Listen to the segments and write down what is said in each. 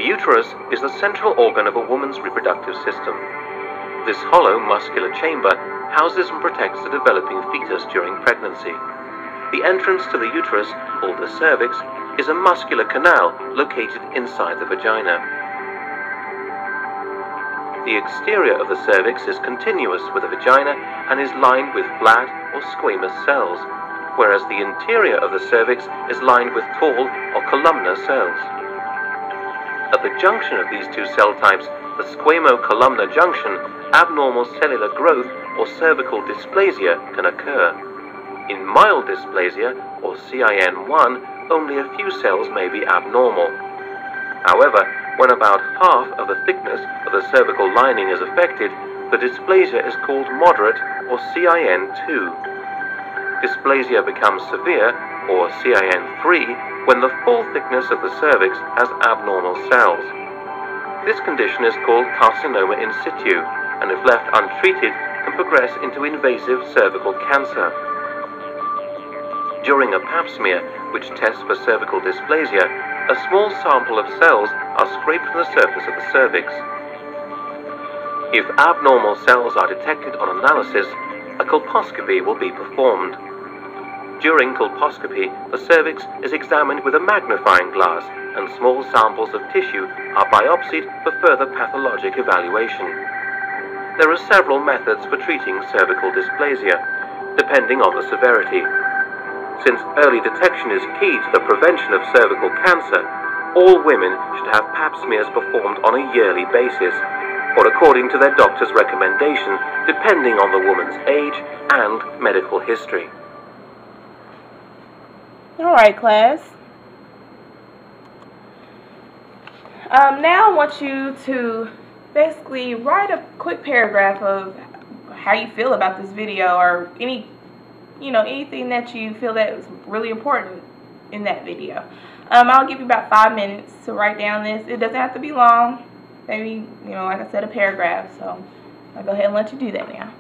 uterus is the central organ of a woman's reproductive system. This hollow muscular chamber houses and protects the developing fetus during pregnancy. The entrance to the uterus, called the cervix, is a muscular canal located inside the vagina. The exterior of the cervix is continuous with the vagina and is lined with flat or squamous cells, whereas the interior of the cervix is lined with tall or columnar cells. At the junction of these two cell types, the squamo-columnar junction, abnormal cellular growth or cervical dysplasia can occur. In mild dysplasia, or CIN1, only a few cells may be abnormal. However, when about half of the thickness of the cervical lining is affected, the dysplasia is called moderate, or CIN2. Dysplasia becomes severe, or CIN3, when the full thickness of the cervix has abnormal cells. This condition is called carcinoma in situ, and if left untreated, can progress into invasive cervical cancer. During a pap smear, which tests for cervical dysplasia, a small sample of cells are scraped from the surface of the cervix. If abnormal cells are detected on analysis, a colposcopy will be performed. During colposcopy, the cervix is examined with a magnifying glass, and small samples of tissue are biopsied for further pathologic evaluation. There are several methods for treating cervical dysplasia, depending on the severity. Since early detection is key to the prevention of cervical cancer, all women should have pap smears performed on a yearly basis, or according to their doctor's recommendation, depending on the woman's age and medical history. All right, class. Now I want you to basically write a quick paragraph of how you feel about this video, or anything that you feel that is really important in that video. I'll give you about 5 minutes to write down this. It doesn't have to be long. Maybe, like I said, a paragraph. So I'll go ahead and let you do that now.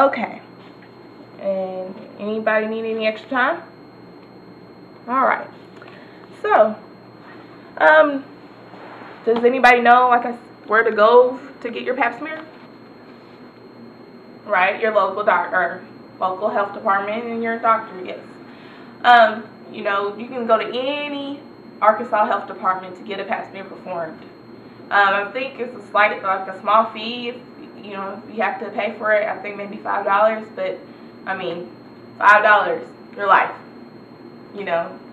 Okay. And anybody need any extra time? Alright. So, does anybody know, where to go to get your pap smear? Right, your local doctor, local health department, and your doctor, yes. You can go to any Arkansas health department to get a pap smear performed. I think it's a small fee. If you have to pay for it. I think maybe $5, but $5, your life.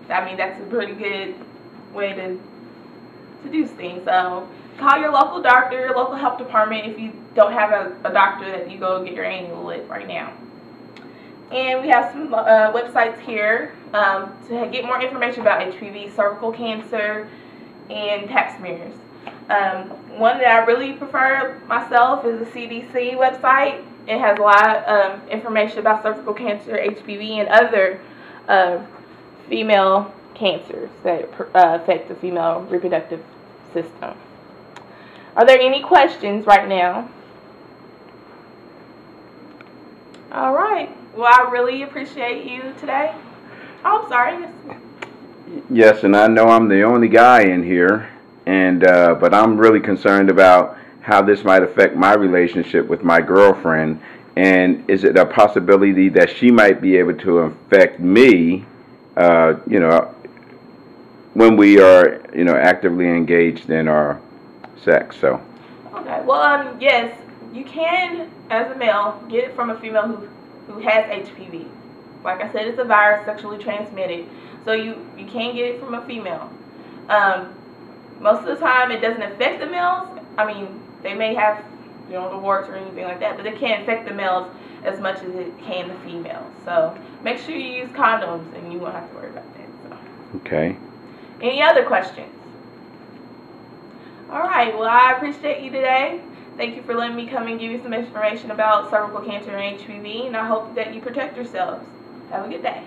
That's a pretty good way to do things. So call your local doctor, your local health department if you don't have a doctor that you go get your annual with right now. And we have some websites here to get more information about HPV, cervical cancer, and pap smears. One that I really prefer myself is the CDC website. It has a lot of information about cervical cancer, HPV, and other female cancers that affect the female reproductive system. Are there any questions right now? All right. Well, I really appreciate you today. Oh, I'm sorry. Yes, and I know I'm the only guy in here, but I'm really concerned about how this might affect my relationship with my girlfriend. And is it a possibility that she might be able to affect me, when we are, actively engaged in our sex? So. Okay. Well, yes, you can, as a male, get it from a female who has HPV. Like I said, it's a virus, sexually transmitted, so you can get it from a female. Most of the time, it doesn't affect the males. They may have, the warts or anything like that, but it can't affect the males as much as it can the females. So make sure you use condoms, and you won't have to worry about that. So. Okay. Any other questions? All right. Well, I appreciate you today. Thank you for letting me come and give you some information about cervical cancer and HPV, and I hope that you protect yourselves. Have a good day.